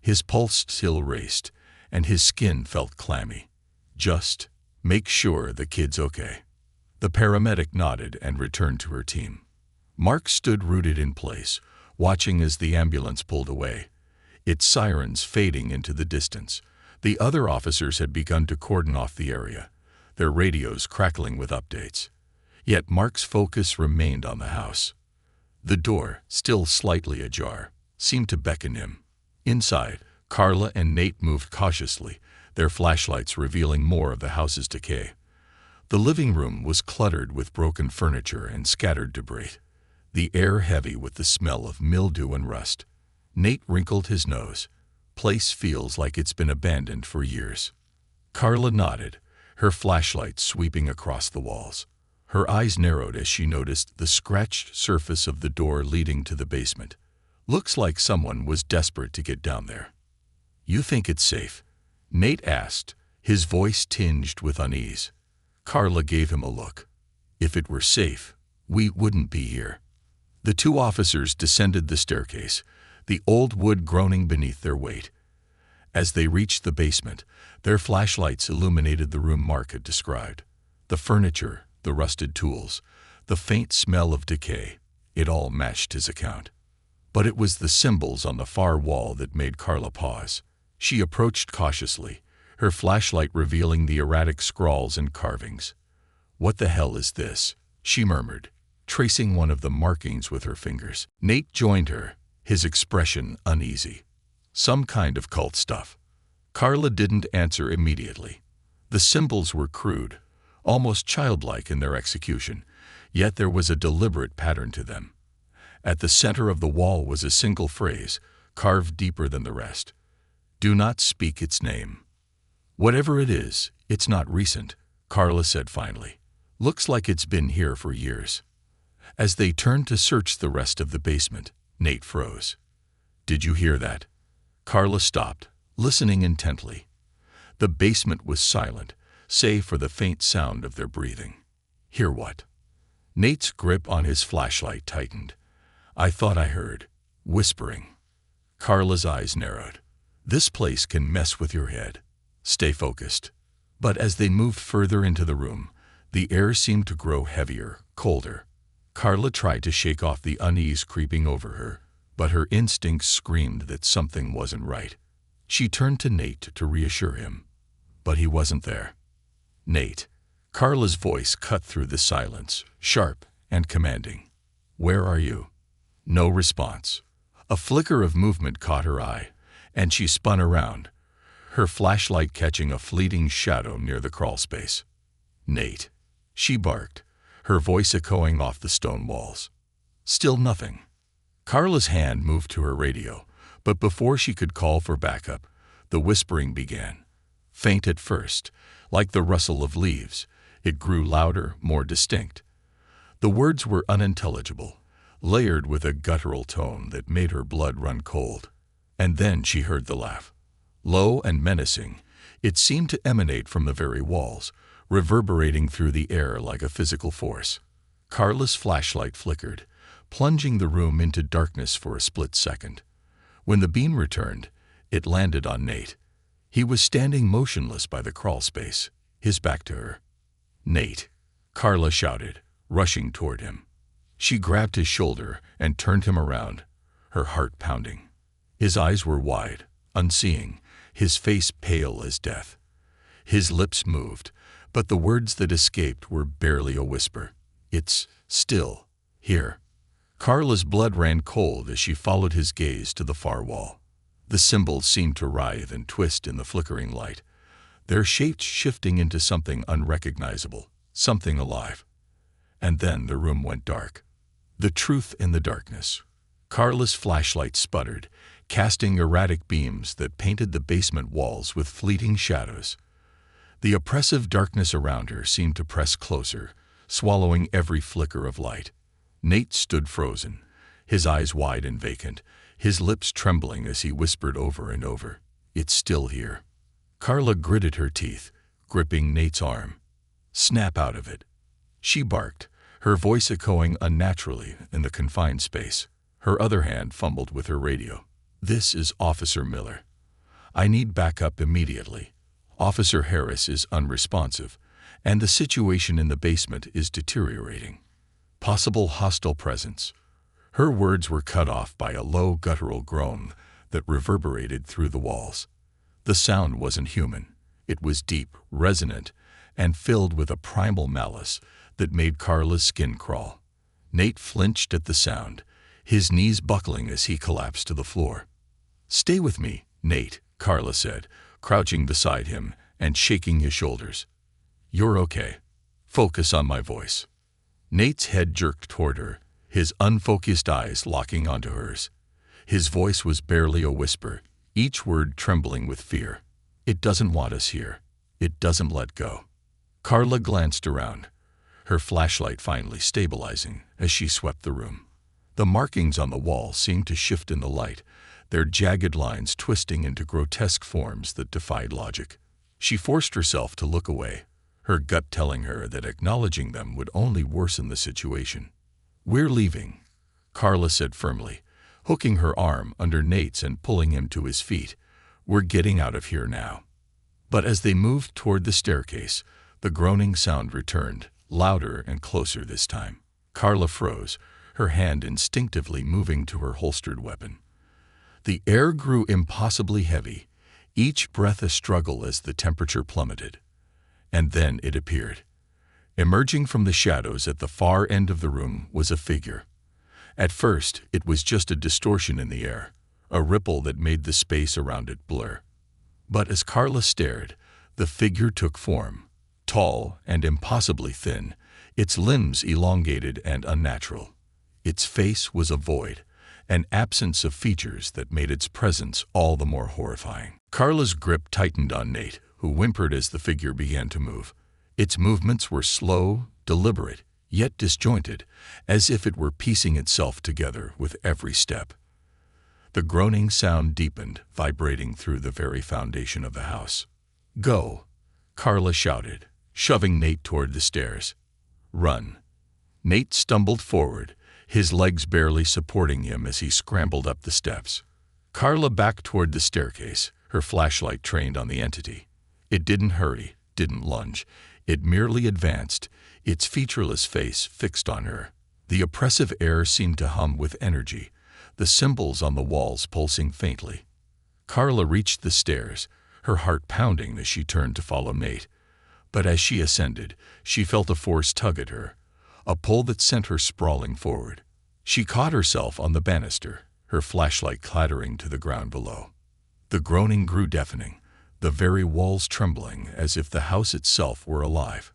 [SPEAKER 1] His pulse still raced, and his skin felt clammy. "Just make sure the kid's okay." The paramedic nodded and returned to her team. Mark stood rooted in place, watching as the ambulance pulled away, its sirens fading into the distance. The other officers had begun to cordon off the area, their radios crackling with updates. Yet Mark's focus remained on the house. The door, still slightly ajar, seemed to beckon him. Inside, Carla and Nate moved cautiously, their flashlights revealing more of the house's decay. The living room was cluttered with broken furniture and scattered debris, the air heavy with the smell of mildew and rust. Nate wrinkled his nose. "Place feels like it's been abandoned for years." Carla nodded, her flashlight sweeping across the walls. Her eyes narrowed as she noticed the scratched surface of the door leading to the basement. "Looks like someone was desperate to get down there." "You think it's safe?" Nate asked, his voice tinged with unease. Carla gave him a look. "If it were safe, we wouldn't be here." The two officers descended the staircase, the old wood groaning beneath their weight. As they reached the basement, their flashlights illuminated the room Mark had described. The furniture, the rusted tools, the faint smell of decay, it all matched his account. But it was the symbols on the far wall that made Carla pause. She approached cautiously, her flashlight revealing the erratic scrawls and carvings. "What the hell is this?" she murmured, tracing one of the markings with her fingers. Nate joined her, his expression uneasy. "Some kind of cult stuff." Carla didn't answer immediately. The symbols were crude, almost childlike in their execution, yet there was a deliberate pattern to them. At the center of the wall was a single phrase, carved deeper than the rest. "Do not speak its name." "Whatever it is, it's not recent," Carla said finally. "Looks like it's been here for years." As they turned to search the rest of the basement, Nate froze. "Did you hear that?" Carla stopped, listening intently. The basement was silent, save for the faint sound of their breathing. "Hear what?" Nate's grip on his flashlight tightened. "I thought I heard whispering." Carla's eyes narrowed. "This place can mess with your head. Stay focused." But as they moved further into the room, the air seemed to grow heavier, colder. Carla tried to shake off the unease creeping over her, but her instincts screamed that something wasn't right. She turned to Nate to reassure him, but he wasn't there. "Nate." Carla's voice cut through the silence, sharp and commanding. "Where are you?" No response. A flicker of movement caught her eye, and she spun around, her flashlight catching a fleeting shadow near the crawl space. "Nate," she barked, her voice echoing off the stone walls. Still nothing. Carla's hand moved to her radio, but before she could call for backup, the whispering began. Faint at first, like the rustle of leaves, it grew louder, more distinct. The words were unintelligible, layered with a guttural tone that made her blood run cold. And then she heard the laugh. Low and menacing, it seemed to emanate from the very walls, reverberating through the air like a physical force. Carla's flashlight flickered, plunging the room into darkness for a split second. When the beam returned, it landed on Nate. He was standing motionless by the crawl space, his back to her. "Nate!" Carla shouted, rushing toward him. She grabbed his shoulder and turned him around, her heart pounding. His eyes were wide, unseeing, his face pale as death. His lips moved, but the words that escaped were barely a whisper. "It's still here." Carla's blood ran cold as she followed his gaze to the far wall. The symbols seemed to writhe and twist in the flickering light, their shapes shifting into something unrecognizable, something alive. And then the room went dark. The truth in the darkness. Carla's flashlight sputtered, casting erratic beams that painted the basement walls with fleeting shadows. The oppressive darkness around her seemed to press closer, swallowing every flicker of light. Nate stood frozen, his eyes wide and vacant, his lips trembling as he whispered over and over, "It's still here." Carla gritted her teeth, gripping Nate's arm. "Snap out of it." She barked, her voice echoing unnaturally in the confined space. Her other hand fumbled with her radio. "This is Officer Miller. I need backup immediately. Officer Harris is unresponsive, and the situation in the basement is deteriorating. Possible hostile presence." Her words were cut off by a low guttural groan that reverberated through the walls. The sound wasn't human. It was deep, resonant, and filled with a primal malice that made Carla's skin crawl. Nate flinched at the sound, his knees buckling as he collapsed to the floor. "Stay with me, Nate," Carla said, crouching beside him and shaking his shoulders. "You're okay. Focus on my voice." Nate's head jerked toward her, his unfocused eyes locking onto hers. His voice was barely a whisper, each word trembling with fear. "It doesn't want us here. It doesn't let go." Carla glanced around, her flashlight finally stabilizing as she swept the room. The markings on the wall seemed to shift in the light, their jagged lines twisting into grotesque forms that defied logic. She forced herself to look away, her gut telling her that acknowledging them would only worsen the situation. "We're leaving," Carla said firmly, hooking her arm under Nate's and pulling him to his feet. "We're getting out of here now." But as they moved toward the staircase, the groaning sound returned, louder and closer this time. Carla froze, her hand instinctively moving to her holstered weapon. The air grew impossibly heavy, each breath a struggle as the temperature plummeted. And then it appeared. Emerging from the shadows at the far end of the room was a figure. At first, it was just a distortion in the air, a ripple that made the space around it blur. But as Carla stared, the figure took form, tall and impossibly thin, its limbs elongated and unnatural. Its face was a void, an absence of features that made its presence all the more horrifying. Carla's grip tightened on Nate, who whimpered as the figure began to move. Its movements were slow, deliberate, yet disjointed, as if it were piecing itself together with every step. The groaning sound deepened, vibrating through the very foundation of the house. "Go," Carla shouted, shoving Nate toward the stairs. "Run." Nate stumbled forward, his legs barely supporting him as he scrambled up the steps. Carla backed toward the staircase, her flashlight trained on the entity. It didn't hurry, didn't lunge. It merely advanced, its featureless face fixed on her. The oppressive air seemed to hum with energy, the symbols on the walls pulsing faintly. Carla reached the stairs, her heart pounding as she turned to follow Nate. But as she ascended, she felt a force tug at her, a pull that sent her sprawling forward. She caught herself on the banister, her flashlight clattering to the ground below. The groaning grew deafening, the very walls trembling as if the house itself were alive.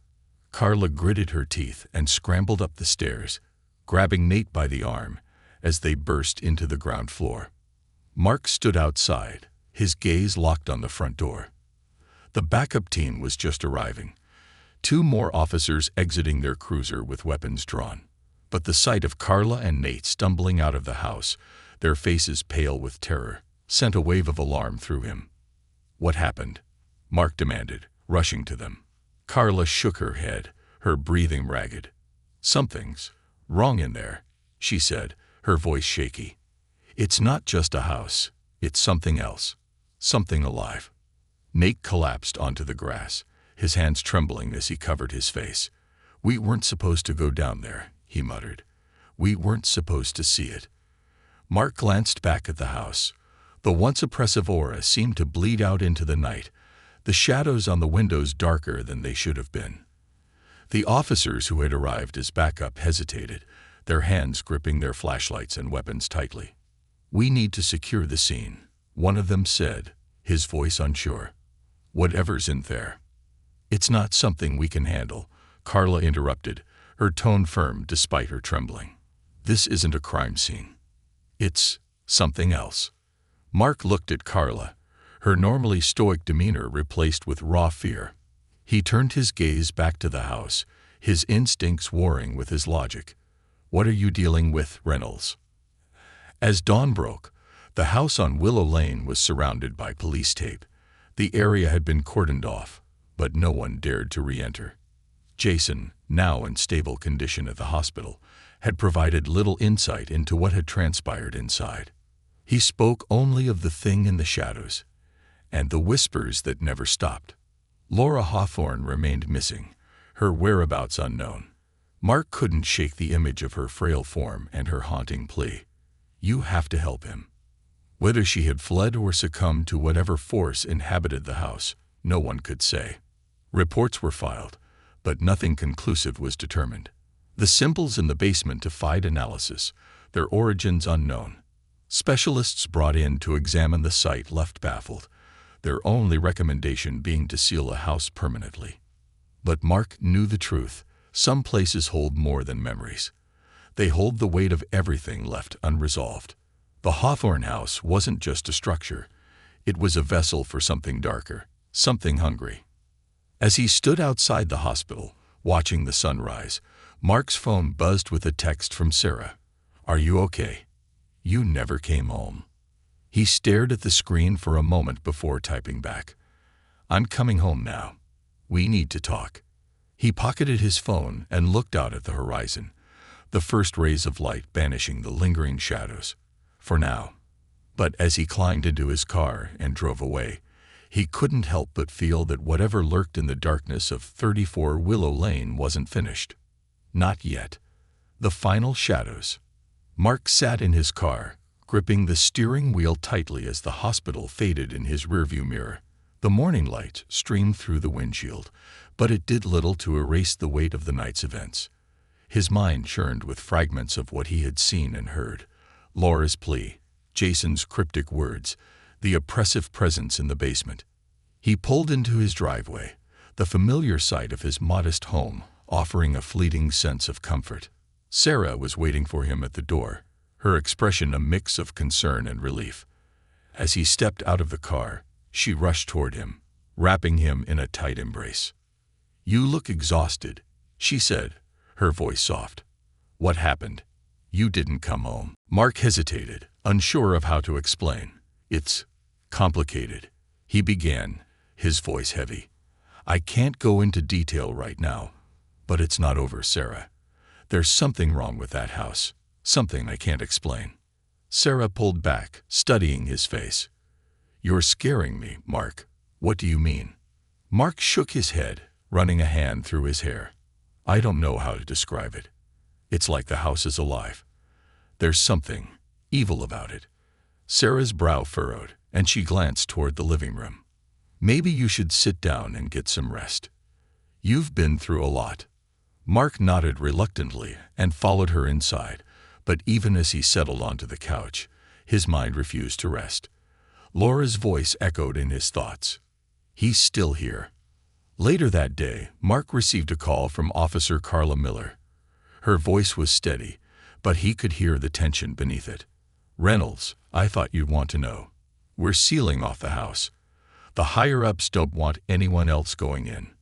[SPEAKER 1] Carla gritted her teeth and scrambled up the stairs, grabbing Nate by the arm as they burst into the ground floor. Mark stood outside, his gaze locked on the front door. The backup team was just arriving, 2 more officers exiting their cruiser with weapons drawn. But the sight of Carla and Nate stumbling out of the house, their faces pale with terror, sent a wave of alarm through him. "What happened?" Mark demanded, rushing to them. Carla shook her head, her breathing ragged. "Something's wrong in there," she said, her voice shaky. "It's not just a house, it's something else, something alive." Nate collapsed onto the grass, his hands trembling as he covered his face. "We weren't supposed to go down there," he muttered. "We weren't supposed to see it." Mark glanced back at the house. The once oppressive aura seemed to bleed out into the night, the shadows on the windows darker than they should have been. The officers who had arrived as backup hesitated, their hands gripping their flashlights and weapons tightly. "We need to secure the scene," one of them said, his voice unsure. "Whatever's in there." "It's not something we can handle," Carla interrupted, her tone firm despite her trembling. This isn't a crime scene. It's something else. Mark looked at Carla, her normally stoic demeanor replaced with raw fear. He turned his gaze back to the house, his instincts warring with his logic. "What are you dealing with, Reynolds?" As dawn broke, the house on Willow Lane was surrounded by police tape. The area had been cordoned off, but no one dared to re-enter. Jason, now in stable condition at the hospital, had provided little insight into what had transpired inside. He spoke only of the thing in the shadows, and the whispers that never stopped. Laura Hawthorne remained missing, her whereabouts unknown. Mark couldn't shake the image of her frail form and her haunting plea. "You have to help him." Whether she had fled or succumbed to whatever force inhabited the house, no one could say. Reports were filed, but nothing conclusive was determined. The symbols in the basement defied analysis, their origins unknown. Specialists brought in to examine the site left baffled, their only recommendation being to seal the house permanently. But Mark knew the truth. Some places hold more than memories. They hold the weight of everything left unresolved. The Hawthorne house wasn't just a structure. It was a vessel for something darker, something hungry. As he stood outside the hospital, watching the sunrise, Mark's phone buzzed with a text from Sarah. "Are you okay? You never came home." He stared at the screen for a moment before typing back. "I'm coming home now. We need to talk." He pocketed his phone and looked out at the horizon, the first rays of light banishing the lingering shadows. For now. But as he climbed into his car and drove away, he couldn't help but feel that whatever lurked in the darkness of 34 Willow Lane wasn't finished. Not yet. The final shadows. Mark sat in his car, gripping the steering wheel tightly as the hospital faded in his rearview mirror. The morning light streamed through the windshield, but it did little to erase the weight of the night's events. His mind churned with fragments of what he had seen and heard. Laura's plea, Jason's cryptic words, the oppressive presence in the basement. He pulled into his driveway, the familiar sight of his modest home, offering a fleeting sense of comfort. Sarah was waiting for him at the door, her expression a mix of concern and relief. As he stepped out of the car, she rushed toward him, wrapping him in a tight embrace. "You look exhausted," she said, her voice soft. "What happened? You didn't come home." Mark hesitated, unsure of how to explain. "It's complicated," he began, his voice heavy. "I can't go into detail right now, but it's not over, Sarah. There's something wrong with that house, something I can't explain." Sarah pulled back, studying his face. "You're scaring me, Mark. What do you mean?" Mark shook his head, running a hand through his hair. "I don't know how to describe it. It's like the house is alive. There's something evil about it." Sarah's brow furrowed, and she glanced toward the living room. "Maybe you should sit down and get some rest. You've been through a lot." Mark nodded reluctantly and followed her inside, but even as he settled onto the couch, his mind refused to rest. Laura's voice echoed in his thoughts. "He's still here." Later that day, Mark received a call from Officer Carla Miller. Her voice was steady, but he could hear the tension beneath it. "Reynolds, I thought you'd want to know. We're sealing off the house. The higher-ups don't want anyone else going in."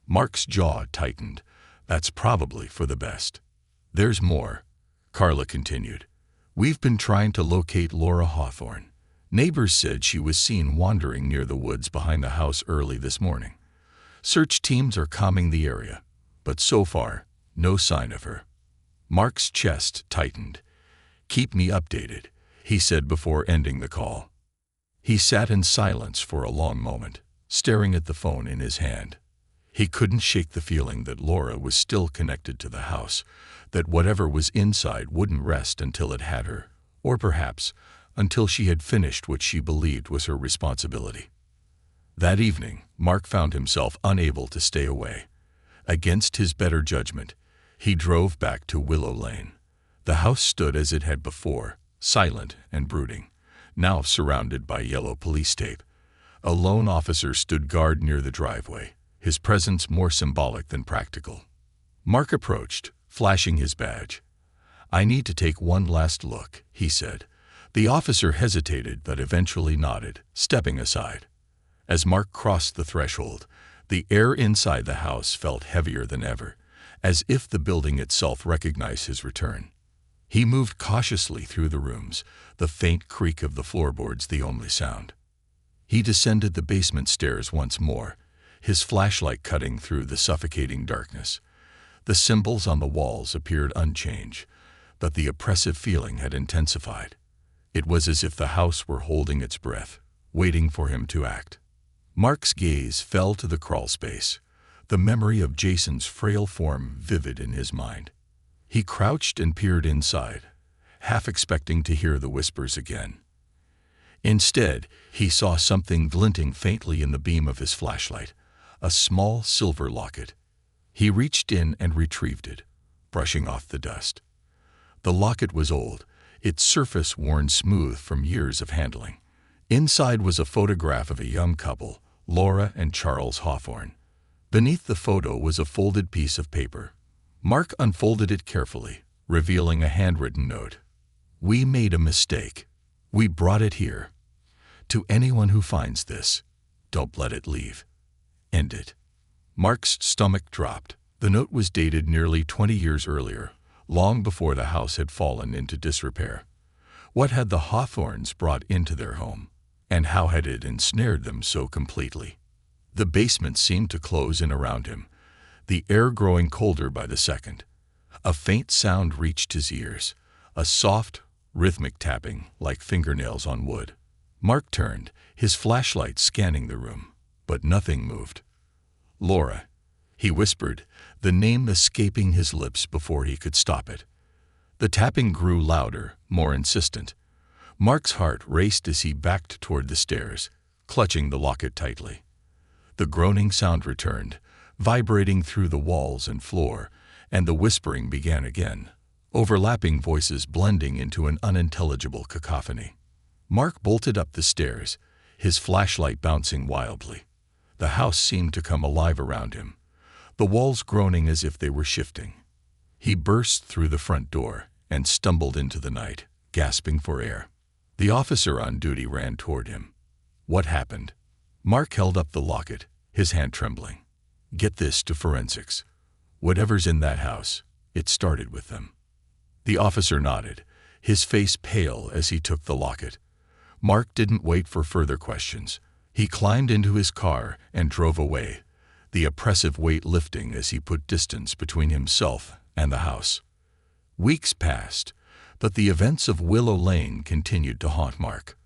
[SPEAKER 1] Mark's jaw tightened. "That's probably for the best." "There's more," Carla continued. "We've been trying to locate Laura Hawthorne. Neighbors said she was seen wandering near the woods behind the house early this morning. Search teams are combing the area, but so far, no sign of her." Mark's chest tightened. "Keep me updated," he said before ending the call. He sat in silence for a long moment, staring at the phone in his hand. He couldn't shake the feeling that Laura was still connected to the house, that whatever was inside wouldn't rest until it had her, or perhaps until she had finished what she believed was her responsibility. That evening, Mark found himself unable to stay away. Against his better judgment, he drove back to Willow Lane. The house stood as it had before, silent and brooding, now surrounded by yellow police tape. A lone officer stood guard near the driveway, his presence more symbolic than practical. Mark approached, flashing his badge. "I need to take one last look," he said. The officer hesitated but eventually nodded, stepping aside. As Mark crossed the threshold, the air inside the house felt heavier than ever, as if the building itself recognized his return. He moved cautiously through the rooms, the faint creak of the floorboards the only sound. He descended the basement stairs once more, his flashlight cutting through the suffocating darkness. The symbols on the walls appeared unchanged, but the oppressive feeling had intensified. It was as if the house were holding its breath, waiting for him to act. Mark's gaze fell to the crawlspace, the memory of Jason's frail form vivid in his mind. He crouched and peered inside, half expecting to hear the whispers again. Instead, he saw something glinting faintly in the beam of his flashlight, a small silver locket. He reached in and retrieved it, brushing off the dust. The locket was old, its surface worn smooth from years of handling. Inside was a photograph of a young couple, Laura and Charles Hawthorne. Beneath the photo was a folded piece of paper. Mark unfolded it carefully, revealing a handwritten note. "We made a mistake. We brought it here. To anyone who finds this, don't let it leave. End it." Mark's stomach dropped. The note was dated nearly 20 years earlier, long before the house had fallen into disrepair. What had the Hawthornes brought into their home, and how had it ensnared them so completely? The basement seemed to close in around him, the air growing colder by the second. A faint sound reached his ears, a soft, rhythmic tapping like fingernails on wood. Mark turned, his flashlight scanning the room, but nothing moved. "Laura," he whispered, the name escaping his lips before he could stop it. The tapping grew louder, more insistent. Mark's heart raced as he backed toward the stairs, clutching the locket tightly. The groaning sound returned, vibrating through the walls and floor, and the whispering began again, overlapping voices blending into an unintelligible cacophony. Mark bolted up the stairs, his flashlight bouncing wildly. The house seemed to come alive around him, the walls groaning as if they were shifting. He burst through the front door and stumbled into the night, gasping for air. The officer on duty ran toward him. "What happened?" Mark held up the locket, his hand trembling. "Get this to forensics. Whatever's in that house, it started with them." The officer nodded, his face pale as he took the locket. Mark didn't wait for further questions. He climbed into his car and drove away, the oppressive weight lifting as he put distance between himself and the house. Weeks passed, but the events of Willow Lane continued to haunt Mark.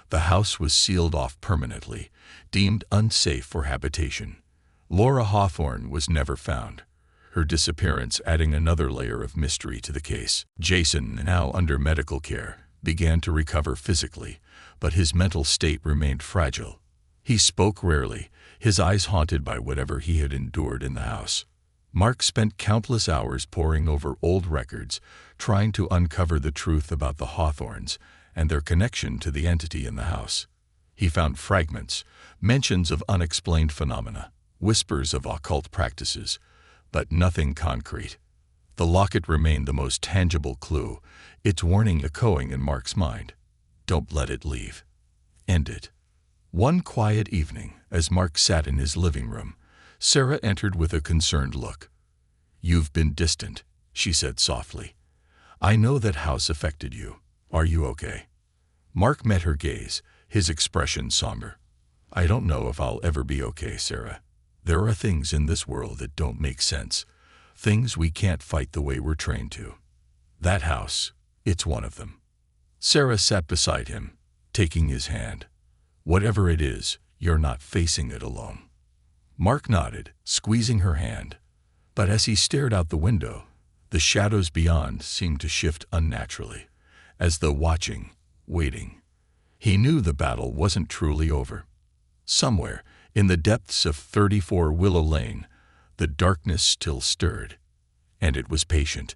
[SPEAKER 1] The house was sealed off permanently, deemed unsafe for habitation. Laura Hawthorne was never found, her disappearance adding another layer of mystery to the case. Jason, now under medical care, began to recover physically, but his mental state remained fragile. He spoke rarely, his eyes haunted by whatever he had endured in the house. Mark spent countless hours poring over old records, trying to uncover the truth about the Hawthornes and their connection to the entity in the house. He found fragments, mentions of unexplained phenomena, whispers of occult practices, but nothing concrete. The locket remained the most tangible clue, its warning echoing in Mark's mind. Don't let it leave. End it. One quiet evening, as Mark sat in his living room, Sarah entered with a concerned look. "You've been distant," she said softly. "I know that house affected you. Are you okay?" Mark met her gaze, his expression somber. "I don't know if I'll ever be okay, Sarah. There are things in this world that don't make sense, things we can't fight the way we're trained to. That house, it's one of them." Sarah sat beside him, taking his hand. "Whatever it is, you're not facing it alone." Mark nodded, squeezing her hand. But as he stared out the window, the shadows beyond seemed to shift unnaturally, as though watching, waiting. He knew the battle wasn't truly over. Somewhere, in the depths of 34 Willow Lane, the darkness still stirred, and it was patient.